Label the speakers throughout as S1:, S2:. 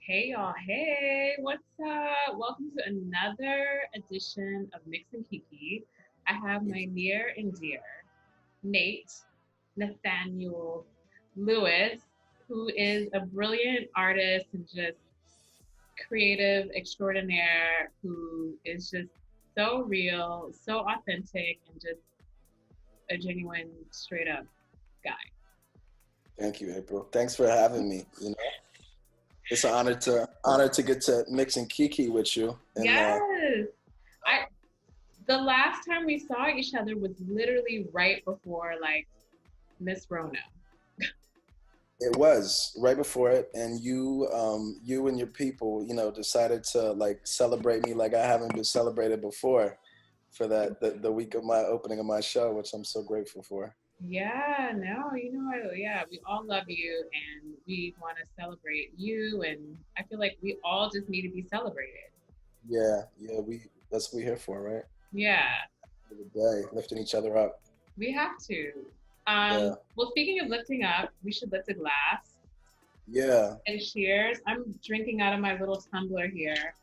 S1: Hey y'all, hey, what's up? Welcome to another edition of Mix and Kiki. I have my near and dear Nate Nathaniel Lewis, who is a brilliant artist and just creative extraordinaire who is just so real, so authentic, and just a genuine, straight up guy.
S2: Thank you, April. Thanks for having me. It's an honor to get to mix and kiki with you. And
S1: Yes. I the last time we saw each other was literally right before like Miss Rona.
S2: it was right before it, and you and your people, decided to like celebrate me like I haven't been celebrated before for the week of my opening of my show, which I'm so grateful for.
S1: Yeah, no, yeah, we all love you and we want to celebrate you. And I feel like we all just need to be celebrated.
S2: Yeah, yeah, we that's what we're here for, right?
S1: Yeah,
S2: For the day, lifting each other up.
S1: we have to.
S2: Yeah,
S1: Well, speaking of lifting up, we should lift a glass
S2: yeah,
S1: and cheers. I'm drinking out of my little tumbler here.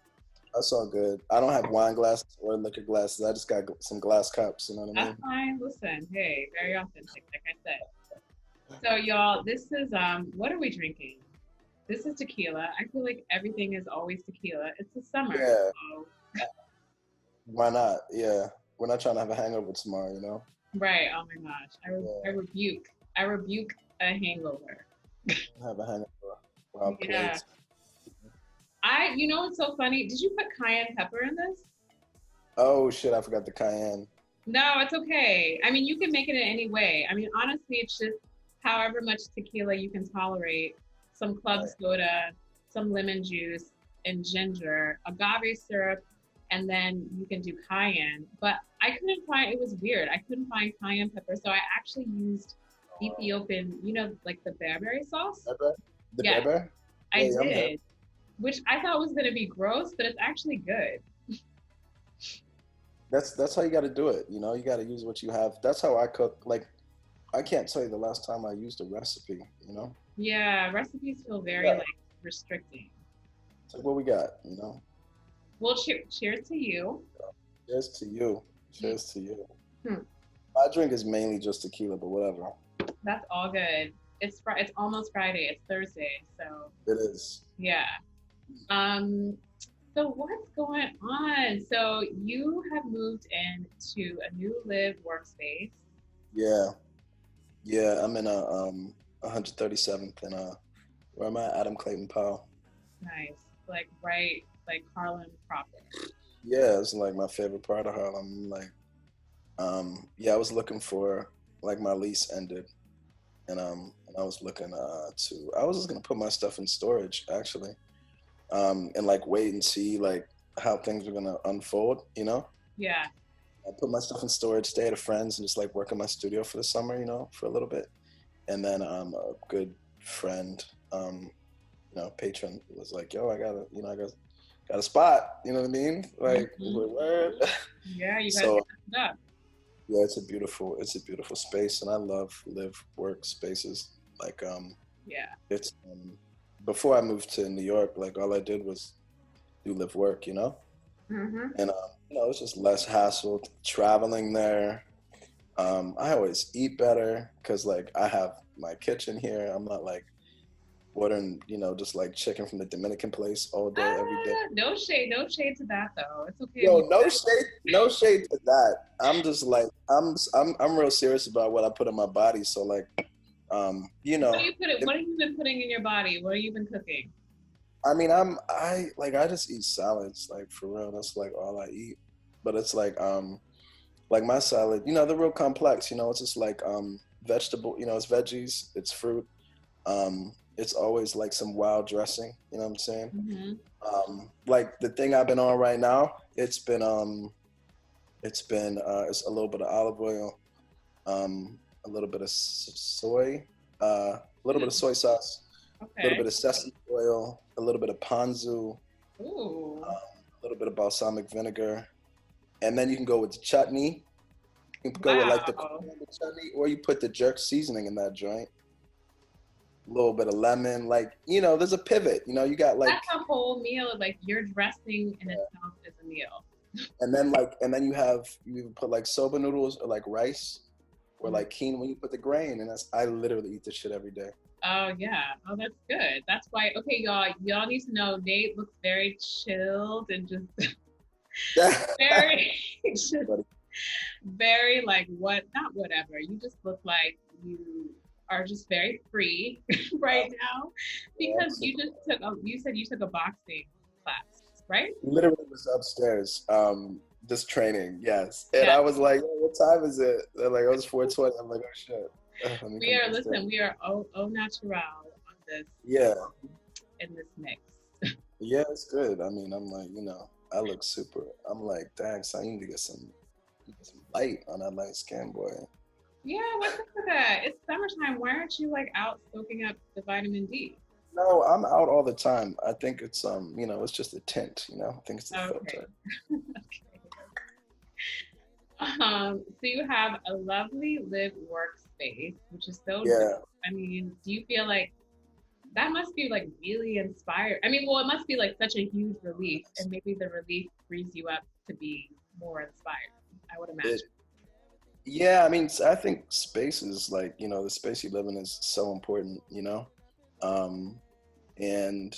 S2: that's all good. I don't have wine glasses or liquor glasses. I just got some glass cups. You know what I
S1: That's
S2: mean?
S1: fine. Listen, hey, very authentic, like I said. So, y'all, this is what are we drinking? This is tequila. I feel like everything is always tequila. It's the summer.
S2: Yeah,
S1: So,
S2: why not? Yeah, we're not trying to have a hangover tomorrow.
S1: right. Oh my gosh. I
S2: Yeah,
S1: rebuke. I rebuke a hangover.
S2: have a hangover. Wild
S1: Yeah.
S2: plates.
S1: You know what's so funny? Did you put cayenne pepper in this?
S2: Oh shit, I forgot the cayenne.
S1: No, it's okay. I mean, you can make it in any way. I mean, honestly, it's just however much tequila you can tolerate, some club
S2: Right.
S1: soda, some lemon juice, and ginger, agave syrup, and then you can do cayenne. But I couldn't find, it was weird. I couldn't find cayenne pepper. So I actually used Ethiopian, like the bearberry sauce.
S2: Pepper? The
S1: Yes,
S2: pepper?
S1: I
S2: Yeah, yeah, I'm hip.
S1: did, which I thought was going to be gross, but it's actually good.
S2: That's how you got to do it. You got to use what you have. That's how I cook. Like I can't tell you the last time I used a recipe.
S1: Yeah, recipes feel very
S2: Yeah.
S1: like restricting.
S2: It's like what we got. You know.
S1: Well, cheers to you.
S2: Cheers to you. Cheers to you.
S1: Hmm,
S2: My drink is mainly just tequila, but whatever.
S1: that's all good. It's almost Friday. It's Thursday, so
S2: It is.
S1: yeah. Um, so what's going on? So you have moved into a new live workspace.
S2: Yeah. Yeah. I'm in a 137th and where am I? Adam Clayton Powell.
S1: Nice, like right, like Harlem proper.
S2: Yeah, it's like my favorite part of Harlem. Like, yeah, I was looking for like my lease ended, and I was looking I was just gonna put my stuff in storage actually, and like wait and see like how things were gonna unfold.
S1: Yeah.
S2: I put my stuff in storage, stay at a friend's, and just like work in my studio for the summer, for a little bit, and then a good friend, patron was like, "Yo, I got a spot." You know what I mean? Like,
S1: Hmm.
S2: word.
S1: Yeah, you guys
S2: So
S1: get it up.
S2: yeah, it's a beautiful space, and I love live work spaces. Like
S1: Yeah.
S2: it's before I moved to New York, like all I did was do live work,
S1: Hmm.
S2: and it's just less hassle traveling there. I always eat better because like I have my kitchen here. I'm not like ordering, just like chicken from the Dominican place all day, every day.
S1: No shade to that though. It's okay if you
S2: Yo,
S1: do that.
S2: no shade to that. I'm just like I'm real serious about what I put in my body. So like,
S1: What do you put it?
S2: it,
S1: What have you been putting in your body? What have you been cooking?
S2: I mean, I just eat salads, like for real. That's like all I eat. But it's like my salad, they're real complex. It's just like vegetable. It's veggies, it's fruit. It's always like some wild dressing. You know what I'm saying?
S1: Hmm.
S2: Like the thing I've been on right now, it's a little bit of olive oil, a little bit of soy, a little bit of soy sauce, a little
S1: Okay.
S2: bit of sesame oil, a little bit of ponzu,
S1: Ooh.
S2: a little bit of balsamic vinegar, and then you can go with the chutney. You can go with like the
S1: Wow.
S2: coriander chutney, or you put the jerk seasoning in that joint. a little bit of lemon, like, there's a pivot, you got
S1: That's
S2: like,
S1: a whole meal. Like your dressing in itself is a meal.
S2: and then you put like soba noodles or like rice or
S1: Mm.
S2: like quinoa when you put the grain, and I literally eat this shit every day.
S1: Oh yeah. Oh, that's good. That's why. Okay, y'all. Y'all need to know. Nate looks very chilled and just very, just
S2: But
S1: very like what? Not whatever. You just look like you are just very free right now
S2: yeah, I'm
S1: because you
S2: super.
S1: just took. You said you took a boxing class, right?
S2: Literally was upstairs, this training, yes. And
S1: Yeah.
S2: I was like, "Oh, what time is it?" They're like, "Oh, it's 4:20." I'm like, "Oh shit." Let me
S1: We
S2: come
S1: are.
S2: downstairs.
S1: Listen. We are au natural on this
S2: Yeah,
S1: in this mix.
S2: yeah, it's good. I mean, I'm like, I look super. I'm like, dang, so I need to get some light on that light skin, boy.
S1: Yeah, what's up with that? It's summertime. Why aren't you like out soaking up the vitamin D?
S2: No, I'm out all the time. I think it's it's just a tint, I think it's a
S1: Okay.
S2: filter.
S1: Okay. So you have a lovely live workspace, which is so dope.
S2: Yeah,
S1: I mean, do you feel like that must be like really inspired? I mean, well, it must be like such a huge relief, and maybe the relief frees you up to be more inspired, I would
S2: it
S1: imagine.
S2: yeah, I mean, I think space is like, the space you live in is so important, Um and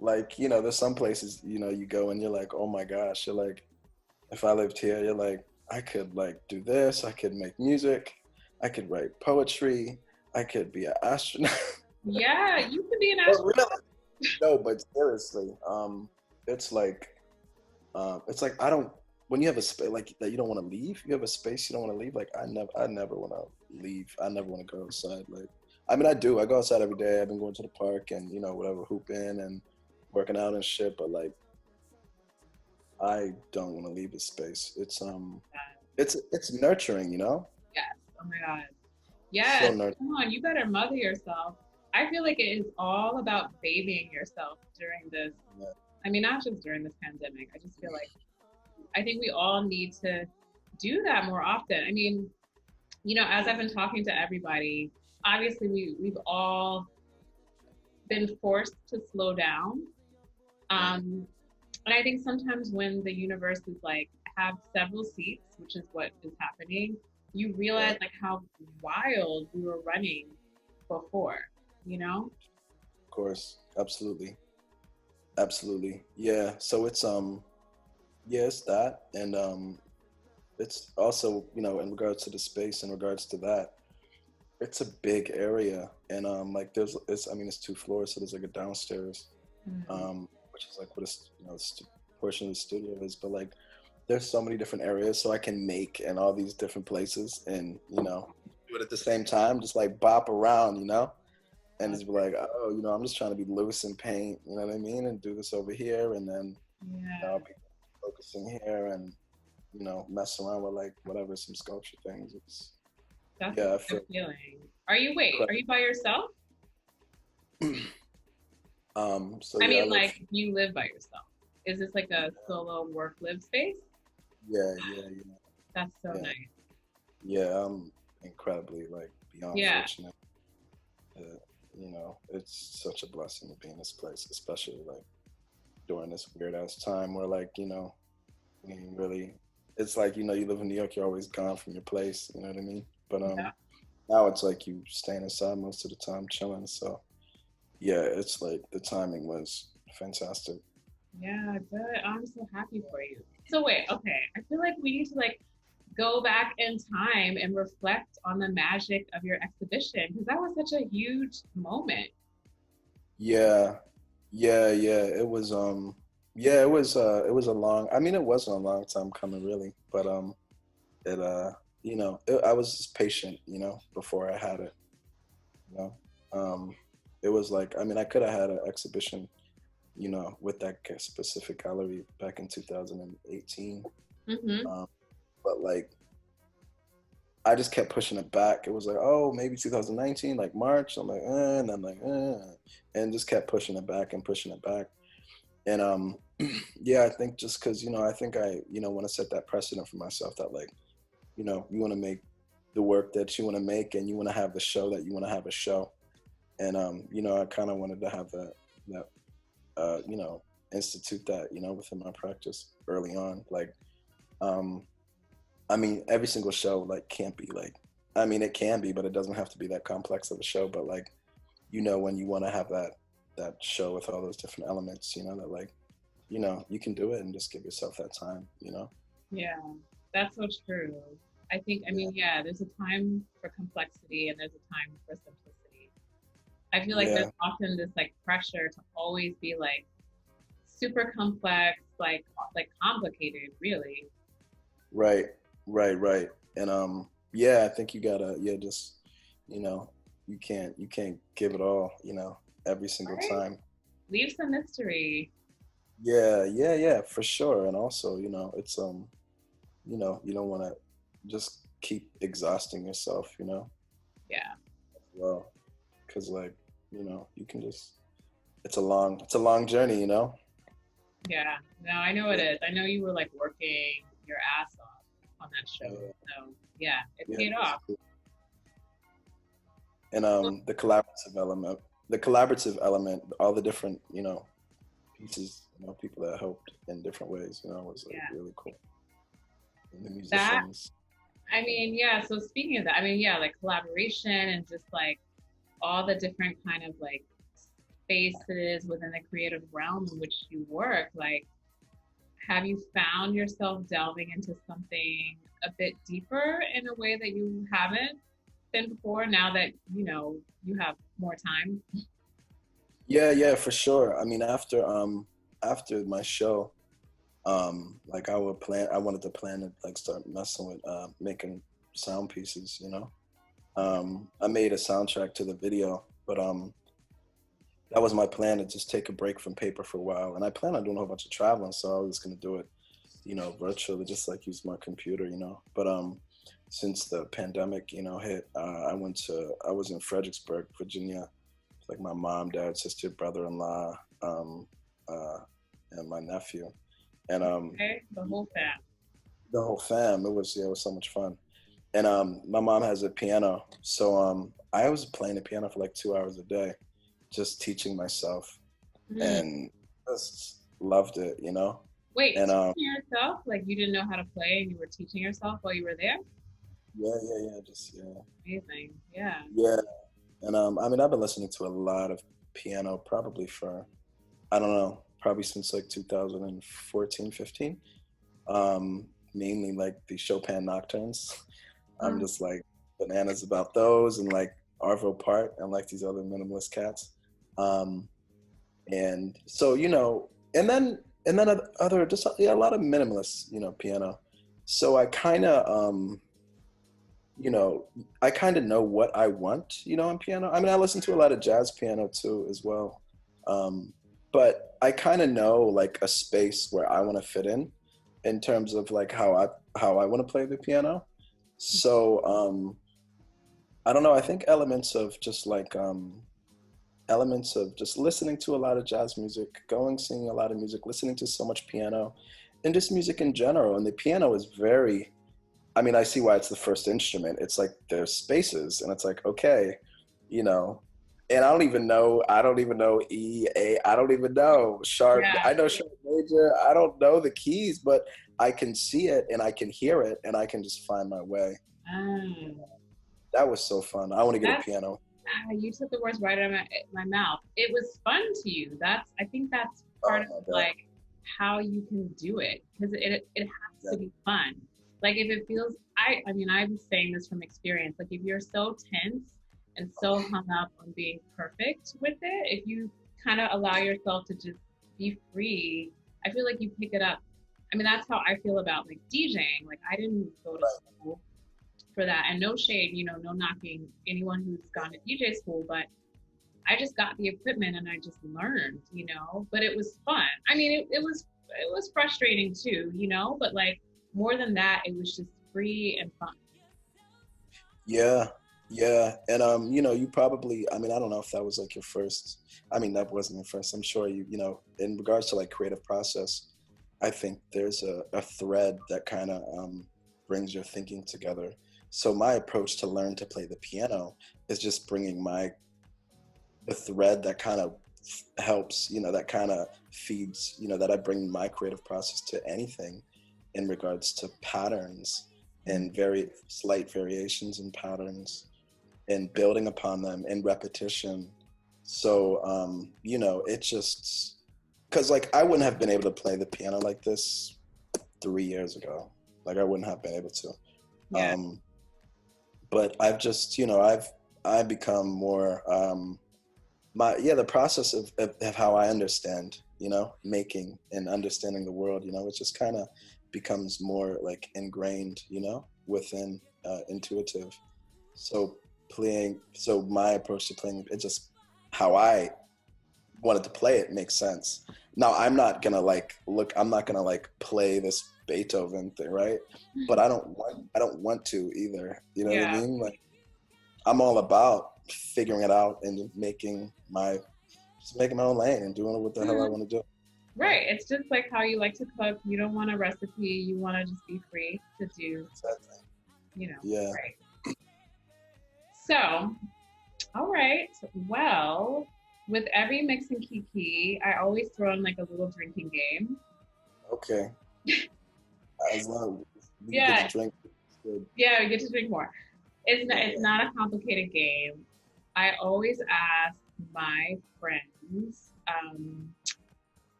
S2: like, there's some places, you go and you're like, "Oh my gosh," you're like, if I lived here, you're like, I could like do this, I could make music, I could write poetry, I could be an astronaut.
S1: Yeah, you could be an
S2: But
S1: astronaut.
S2: really, no, but seriously, it's like it's like I don't when you have a space like that you don't want to leave, you have a space you don't want to leave. Like I never want to leave. I never want to go outside. Like I mean, I do. I go outside every day. I've been going to the park and whatever, hooping and working out and shit. But like I don't want to leave this space. It's nurturing,
S1: Yes. Oh my God.
S2: so
S1: Yes,
S2: nurturing.
S1: come on, you better mother yourself. I feel like it is all about babying yourself during this.
S2: Yeah.
S1: I mean, not just during this pandemic. I just feel like I think we all need to do that more often. I mean, as I've been talking to everybody, obviously we've all been forced to slow down.
S2: Mhm.
S1: Um, and I think sometimes when the universe is like have several seats, which is what is happening, you realize
S2: Right.
S1: like how wild we were running before, you know?
S2: Of course. Absolutely. Absolutely. Yeah. So it's yeah, it's that. And it's also, in regards to the space, in regards to that, it's a big area. And like it's 2 floors, so there's like a downstairs,
S1: Mm.
S2: which is like what portion of the studio is. But like there's so many different areas so I can make in all these different places and do it at the same time, just like bop around, and just be like, oh, I'm just trying to be loose and paint, you know what I mean, and do this over here, and then I'll
S1: Yeah,
S2: be focusing here and mess around with like whatever some sculpture things. It's
S1: that's a
S2: yeah, I
S1: good
S2: feel
S1: feeling. Are you by yourself?
S2: incredible. So
S1: I
S2: yeah, I
S1: mean,
S2: live.
S1: like, you live by yourself. Is this like a solo work live space?
S2: Yeah, yeah, yeah,
S1: That's so
S2: yeah,
S1: nice.
S2: yeah. I'm incredibly like beyond
S1: Yeah,
S2: fortunate. That, it's such a blessing to be in this place, especially like during this weird ass time where like you really, it's like you live in New York, you're always gone from your place. You know what I mean? But
S1: yeah,
S2: now it's like you staying inside most of the time, chilling. So yeah, it's like the timing was fantastic.
S1: yeah, good. I'm so happy for you. So wait, okay. I feel like we need to like go back in time and reflect on the magic of your exhibition because that was such a huge moment.
S2: Yeah, yeah, yeah. Yeah, it was a long. I mean, it wasn't a long time coming, really, but it I was just patient, before I had it. You know, it was like, I mean, I could have had an exhibition, with that specific gallery back in 2018.
S1: Mm-hmm.
S2: Um, but like, I just kept pushing it back. It was like, oh, maybe 2019, like March. I'm like, and I'm like, and just kept pushing it back and pushing it back. And yeah, I think just because I think I want to set that precedent for myself that like you want to make the work that you want to make and you want to have the show that you want to have a show. And I kind of wanted to have that institute that within my practice early on. Like, um, I mean, every single show like can't be like. I mean, it can be, but it doesn't have to be that complex of a show. But like, when you want to have that show with all those different elements, that like, you can do it and just give yourself that time.
S1: Yeah, that's so true. I think, I
S2: Yeah,
S1: mean, yeah, there's a time for complexity and there's a time for simplicity. I feel like there's
S2: yeah,
S1: often this like pressure to always be like super complex, like complicated, really.
S2: right, right. And yeah, I think you gotta, yeah, just you know, you can't give it all, every single
S1: Right?
S2: time.
S1: Leave some mystery.
S2: Yeah, yeah, yeah, for sure. And also, you don't want to just keep exhausting yourself,
S1: Yeah,
S2: as well, because like, you can just it's a long journey.
S1: yeah. No, I know it
S2: Yeah,
S1: is. I know you were like working your ass off on that show.
S2: yeah,
S1: So yeah, it
S2: yeah.
S1: paid
S2: It's
S1: off.
S2: cool. And the collaborative element, all the different, pieces, people that helped in different ways, was like
S1: Yeah.
S2: really cool. And the
S1: That,
S2: musicians.
S1: I mean, yeah. So speaking of that, I mean, yeah, like collaboration and just like all the different kind of like spaces within the creative realm in which you work, like have you found yourself delving into something a bit deeper in a way that you haven't been before now that you have more time?
S2: Yeah, yeah, for sure. I mean, after my show, like I wanted to plan to like start messing with making sound pieces. I made a soundtrack to the video, but that was my plan, to just take a break from paper for a while. And I plan on doing a whole bunch of traveling, so I was gonna do it, virtually, just like use my computer. But since the pandemic, hit, I was in Fredericksburg, Virginia, with, like, my mom, dad, sister, brother-in-law, uh, and my nephew, and
S1: Okay, the whole fam.
S2: the whole fam. It was so much fun. And my mom has a piano, so I was playing the piano for like 2 hours a day, just teaching myself,
S1: Mm.
S2: and just loved it.
S1: Wait,
S2: And
S1: teaching yourself? Like you didn't know how to play and you were teaching yourself while you were there?
S2: yeah, yeah, yeah, just yeah,
S1: Amazing. Yeah.
S2: yeah. And I mean, I've been listening to a lot of piano probably for, I don't know, probably since like 2014, 15. Mainly like the Chopin nocturnes. I'm
S1: Oh,
S2: just like bananas about those, and like Arvo Part and like these other minimalist cats. Um, and so, and then other, just, yeah, a lot of minimalist, piano. So you know I kind of know what I want, on piano. I mean, I listen to a lot of jazz piano too as well. um, but I kind of know like a space where I want to fit in terms of like how I want to play the piano. So I don't know, I think elements of just listening to a lot of jazz music, going, seeing a lot of music, listening to so much piano, and just music in general. And the piano is very, I mean, I see why it's the first instrument. It's like there's spaces, and it's like, okay, you know, and I don't even know E, A, I don't even know sharp.
S1: yeah.
S2: I know sharp major. I don't know the keys, but I can see it and I can hear it and I can just find my way.
S1: Um,
S2: That was so fun. I want to get a
S1: that's
S2: piano.
S1: you took the words right out of my mouth. It was fun to you. I think that's part
S2: Oh
S1: of
S2: my God.
S1: like how you can do it because it has
S2: Yeah.
S1: to be fun. Like if it feels, I mean, I'm saying this from experience. Like if you're so tense and so hung up on being perfect with it, if you kind of allow yourself to just be free, I feel like you pick it up. I mean, that's how I feel about like DJing. Like I didn't go to school for that. And no shade, no knocking anyone who's gone to DJ school, but I just got the equipment and I just learned. But it was fun. I mean, it was frustrating too, but like more than that, it was just free and fun.
S2: Yeah, yeah, and you probably. I mean, I don't know if that was like your first. I mean, that wasn't your first. I'm sure in regards to like creative process, I think there's a thread that kind of brings your thinking together. So my approach to learn to play the piano is just bringing my the thread that kind of helps, that kind of feeds, that I bring my creative process to anything in regards to patterns and very slight variations in patterns and building upon them in repetition. So, it just, because like I wouldn't have been able to play the piano like this 3 years ago. Like I wouldn't have been able to.
S1: Yeah.
S2: But I've just, I've become more, the process of how I understand, making and understanding the world, it just kind of becomes more like ingrained, within intuitive. So my approach to playing it, just how I wanted to play it makes sense. Now I'm not gonna I'm not gonna like play this Beethoven thing, right? But I don't want to either. You know what I
S1: Yeah.
S2: mean? Like I'm all about figuring it out and making my own lane and doing what the hell I want to do.
S1: Right. It's just like how you like to cook. You don't want a recipe. You want to just be free to do,
S2: Exactly. Yeah.
S1: right. So, all right. Well, with every mix and kiki, I always throw in like a little drinking game.
S2: Okay. As long as we get
S1: Yeah.
S2: to drink, it's good.
S1: Yeah, we get to drink more. It's not a complicated game. I always ask my friends,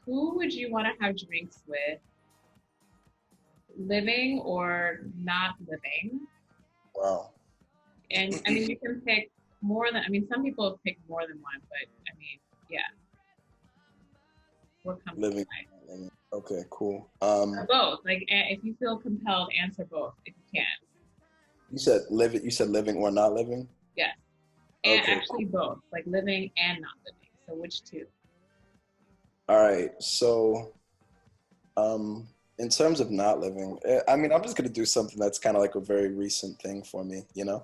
S1: who would you want to have drinks with, living or not living?
S2: Wow.
S1: And I mean, you can pick more than, I mean, some people pick more than one, but I mean, yeah, what comes to
S2: Living.
S1: mind?
S2: Okay, cool.
S1: Or both. Like, if you feel compelled, answer both if you can.
S2: You said living. You said living or not living.
S1: Yes. And
S2: Okay,
S1: actually
S2: cool.
S1: both, like living and not living. So which two?
S2: All right. So, in terms of not living, I mean, I'm just gonna do something that's kind of like a very recent thing for me.
S1: Yeah.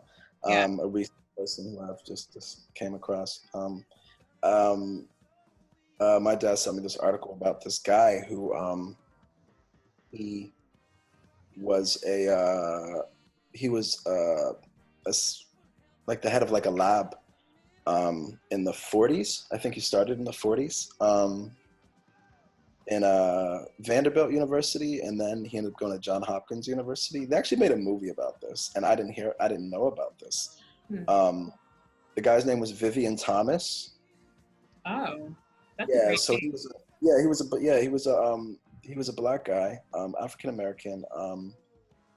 S2: A recent person who I've just came across. Um, my dad sent me this article about this guy who he was he was like the head of like a lab in the 40s. I think he started in the 40s in Vanderbilt University, and then he ended up going to John Hopkins University. They actually made a movie about this, and I didn't know about this.
S1: Hmm.
S2: The guy's name was Vivian Thomas.
S1: Oh, that's a
S2: Yeah,
S1: great
S2: so
S1: name.
S2: he was a black guy, African American,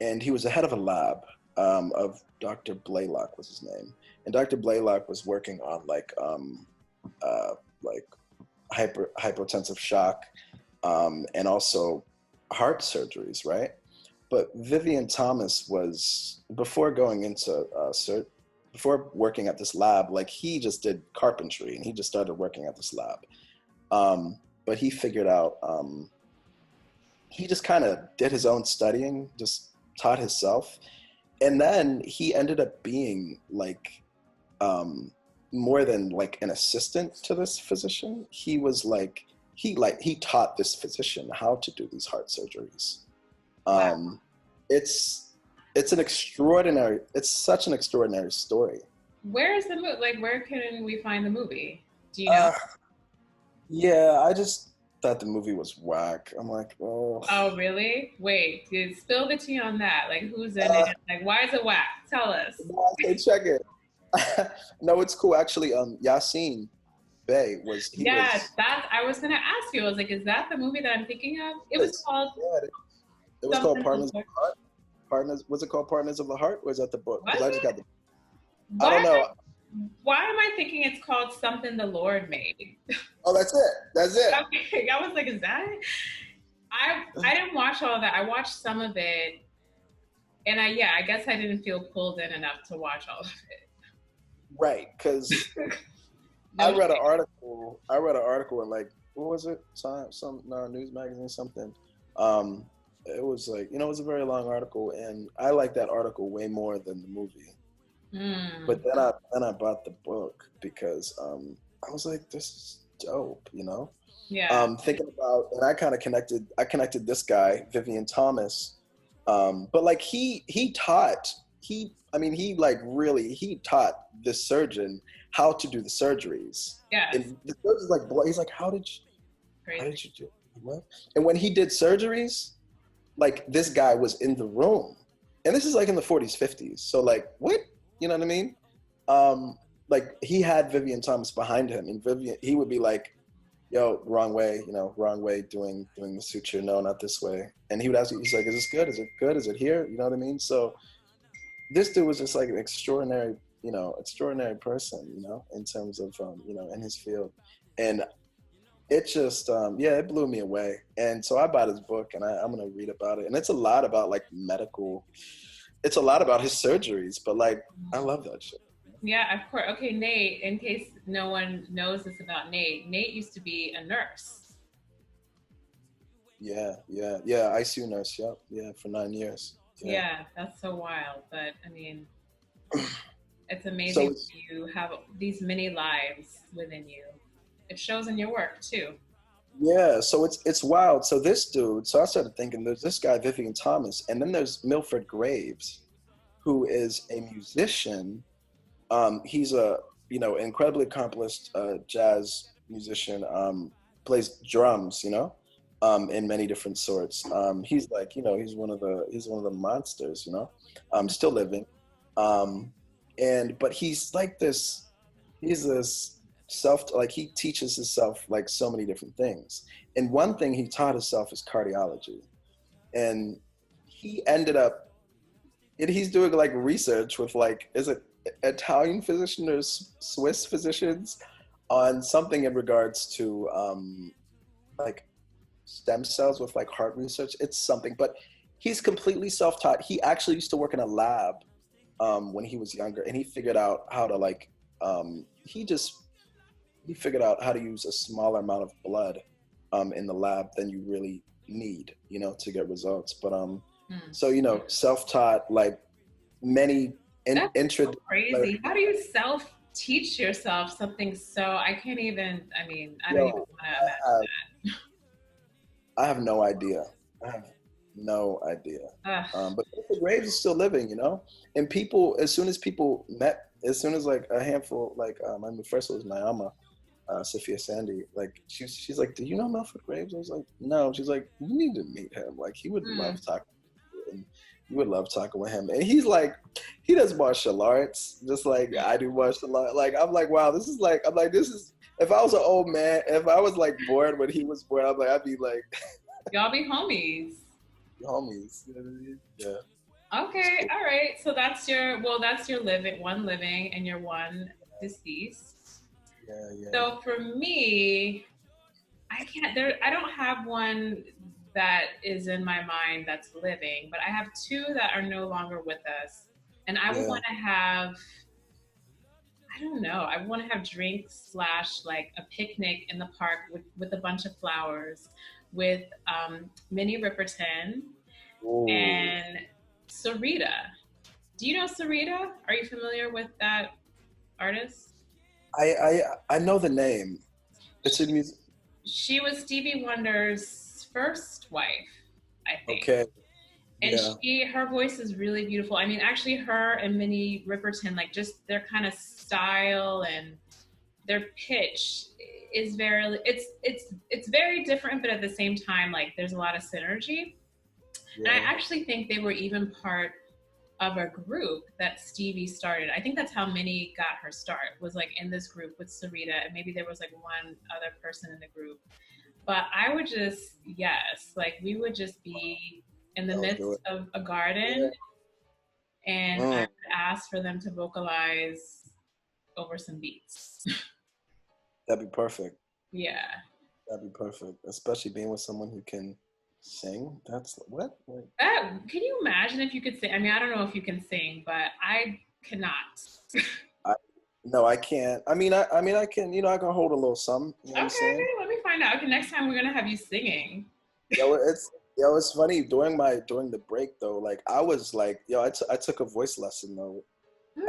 S2: and he was the head of a lab of Dr. Blaylock was his name, and Dr. Blaylock was working on like hypotensive shock, and also heart surgeries, right? But Vivian Thomas was before going into before working at this lab, like he just did carpentry and he just started working at this lab. But he figured out he just kind of did his own studying, just taught himself, and then he ended up being um, more than like an assistant to this physician. He was he taught this physician how to do these heart surgeries.
S1: Wow.
S2: It's it's such an extraordinary story.
S1: Where is the movie? Like, where can we find the movie? Do you know?
S2: Uh, yeah, I just thought the movie was whack. I'm like, oh.
S1: Oh, really? Wait, dude, spill the tea on that. Like, who's in it?
S2: Uh,
S1: Like, why is it whack? Tell us.
S2: no, okay, check it. No, it's cool. Actually, Yassine Bey
S1: Yes, that's. I was gonna ask you. I was like, is that the movie that I'm thinking of? It was
S2: was
S1: called
S2: yeah, it was called
S1: something.
S2: Partners of the Heart. Partners, was it called Partners of the Heart, or is that the book? Because
S1: Was
S2: I just got
S1: it?
S2: the. I
S1: Why
S2: don't
S1: am
S2: know.
S1: Why am I thinking it's called something the Lord made?
S2: Oh, that's it. That's it.
S1: Okay, I was like, is that it? I didn't watch all of that. I watched some of it, and I guess I didn't feel pulled in enough to watch all of
S2: Right, because
S1: it.
S2: I
S1: No
S2: read an
S1: shade.
S2: article. I read an article in like what was it? Some no, news magazine something. Um, it was like it was a very long article, and I liked that article way more than the movie.
S1: Mm,
S2: But then I bought the book because I was like, this is dope,
S1: yeah.
S2: Thinking about, and I connected this guy, Vivian Thomas, but like he taught, he, I mean, he like really, he taught this surgeon how to do the surgeries.
S1: Yes.
S2: And the surgeon's like, he's like, how
S1: Crazy.
S2: did you do it? What? And when he did surgeries, like this guy was in the room, and this is like in the 40s, 50s. So like, what? You know what I mean? Like he had Vivian Thomas behind him, and Vivian, he would be like, yo, wrong way, wrong way, doing the suture. No, not this way. And he would ask you, he's like, is this good? Is it good? Is it here? You know what I mean? So this dude was just like an extraordinary, extraordinary person, in terms of, in his field. And it just, it blew me away. And so I bought his book, and I'm going to read about it. And it's a lot about like it's a lot about his surgeries, but like, I love that shit.
S1: Yeah, of course. Okay, Nate, in case no one knows this about Nate, Nate used to be a nurse.
S2: Yeah. ICU nurse. Yep. Yeah. For 9 years.
S1: Yeah, that's so wild. But I mean, it's
S2: So
S1: amazing you have these many lives within you. It shows in your work too.
S2: yeah, so it's wild. So this dude, so I started thinking, there's this guy Vivian Thomas, and then there's Milford Graves, who is a musician. He's a incredibly accomplished jazz musician. Plays drums, in many different sorts. He's like, he's one of the monsters, still living. But he's like this. He's this like he teaches himself like so many different things. And one thing he taught himself is cardiology. And he ended up, and he's doing like research with like, is it Italian physician or Swiss physicians on something in regards to like stem cells with like heart research. It's something, but he's completely self-taught. He actually used to work in a lab when he was younger, and he figured out how to like he figured out how to use a smaller amount of blood in the lab than you really need, to get results. But so self-taught, like many
S1: That's so crazy. How do you self-teach yourself something so I can't even, I mean, I don't even want to imagine that.
S2: I have no idea. I have no idea. But the Graves is still living, and people, as soon as like a handful, like first it was Nyama, Sophia Sandy, like she's like, do you know Milford Graves? I was like, no. She's like, you need to meet him. Like he would love talking to you, and you would love talking with him. And he's like, he does martial arts, just like I do martial arts. Like I'm like, wow, this is like, I'm like, this is, if I was an old man, if I was like born when he was born, I'm like, I'd be like,
S1: y'all be homies.
S2: Homies. You know what I mean? Yeah.
S1: Okay, all right. So that's your one living and your one deceased.
S2: Yeah.
S1: So for me, I don't have one that is in my mind that's living, but I have two that are no longer with us. And I would want to have, I don't know, I want to have drinks / like a picnic in the park with a bunch of flowers with Minnie Riperton and Sarita. Do you know Sarita? Are you familiar with that artist?
S2: I know the name. It's in music.
S1: She was Stevie Wonder's first wife, I think.
S2: Okay.
S1: And her voice is really beautiful. I mean, actually, her and Minnie Riperton, like just their kind of style and their pitch is it's very different, but at the same time, like there's a lot of synergy. And I actually think they were even part of a group that Stevie started. I think that's how Minnie got her start, was like in this group with Sarita, and maybe there was like one other person in the group. But I would just, like we would just be in the midst of a garden, and I would ask for them to vocalize over some beats.
S2: That'd be perfect.
S1: Yeah.
S2: That'd be perfect, especially being with someone who can sing. That's what? Like,
S1: can you imagine if you could sing? I mean, I don't know if you can sing, but I cannot.
S2: No, I can't. I mean, I can. I can hold a little something. You know what I'm saying?
S1: Let me find out. Okay, next time we're gonna have you singing.
S2: It's funny during the break though. Like I was like, I took a voice lesson though.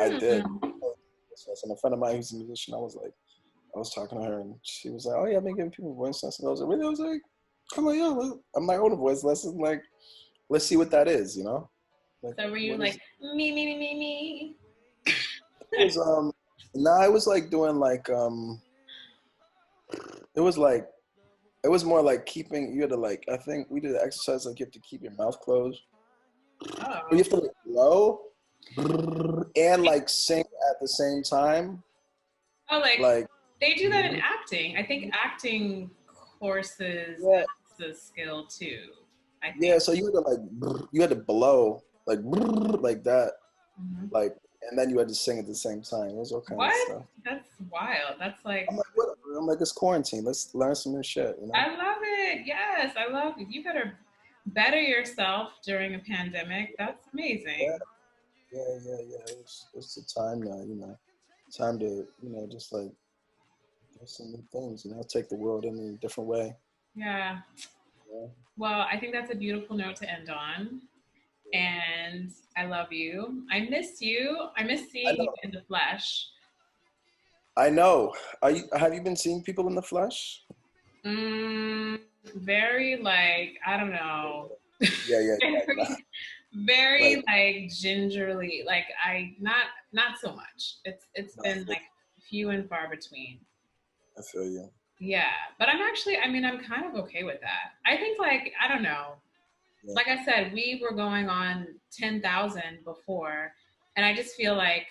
S2: I did. And a friend of mine who's a musician, I was talking to her, and she was like, "Oh yeah, I've been giving people voice lessons." I was like, I'm like, I'm like, on a voice lesson. Like, let's see what that is, Like,
S1: so were you like me?
S2: It No, I was like doing like it was like it was more like keeping you had to like I think we did an exercise like you have to keep your mouth closed. But you
S1: Oh.
S2: have to like blow and like sing at the same time.
S1: Oh, like
S2: Like
S1: they do that in acting. I think acting courses,
S2: yeah,
S1: that's a skill too. I think.
S2: yeah. So you had to like you had to blow like that,
S1: Mhm.
S2: like and then you had to sing at the same time. It was all kind of
S1: What?
S2: stuff.
S1: That's wild. That's like,
S2: I'm like, whatever. I'm like, it's quarantine. Let's learn some new shit, you know?
S1: I love it. Yes, I love it. You better better yourself during a pandemic. That's
S2: Yeah,
S1: amazing.
S2: yeah. It's the time now, you know. Time to, just like do some new things, take the world in a different way.
S1: Yeah.
S2: Yeah.
S1: Well, I think that's a beautiful note to end on. And I love you. I miss you. I miss
S2: I
S1: seeing you
S2: know.
S1: in the flesh.
S2: I know. Have you been seeing people in the flesh?
S1: Very like, I don't know.
S2: Yeah.
S1: very, very
S2: Like,
S1: like gingerly. Like not so much. It's
S2: no,
S1: been like few and far between.
S2: I feel you.
S1: Yeah. But I'm actually, I mean, I'm kind of okay with that. I think like, I don't know.
S2: Yeah,
S1: Like I said, we were going on 10,000 before. And I just feel like,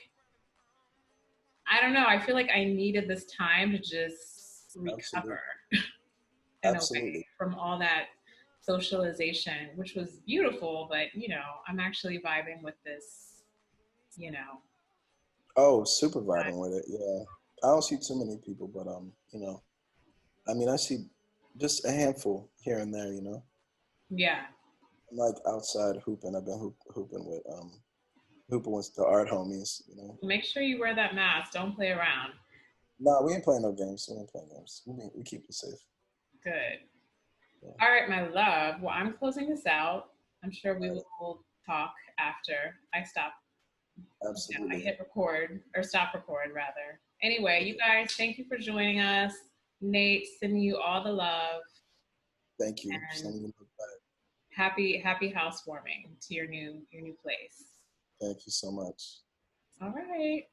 S1: I don't know. I feel like I needed this time to just recover
S2: absolutely.
S1: in a way
S2: Absolutely.
S1: from all that socialization, which was beautiful. But, I'm actually vibing with this, you know.
S2: Oh, super vibing with it. Yeah. I don't see too many people, but I mean, I see just a handful here and there,
S1: Yeah.
S2: I'm like outside hooping. I've been hooping with the art homies.
S1: Make sure you wear that mask. Don't play around.
S2: Nah, we ain't playing no games. We ain't playing games. We keep it safe.
S1: Good.
S2: Yeah.
S1: All right, my love. Well, I'm closing this out. I'm sure we
S2: All right.
S1: will talk after I stop. I
S2: Absolutely.
S1: hit record or stop record rather. Anyway, you
S2: Okay.
S1: guys, thank you for joining us. Nate, sending you all the love
S2: Thank you.
S1: and
S2: Sending you love back.
S1: happy housewarming to your new place.
S2: Thank you so much.
S1: All right.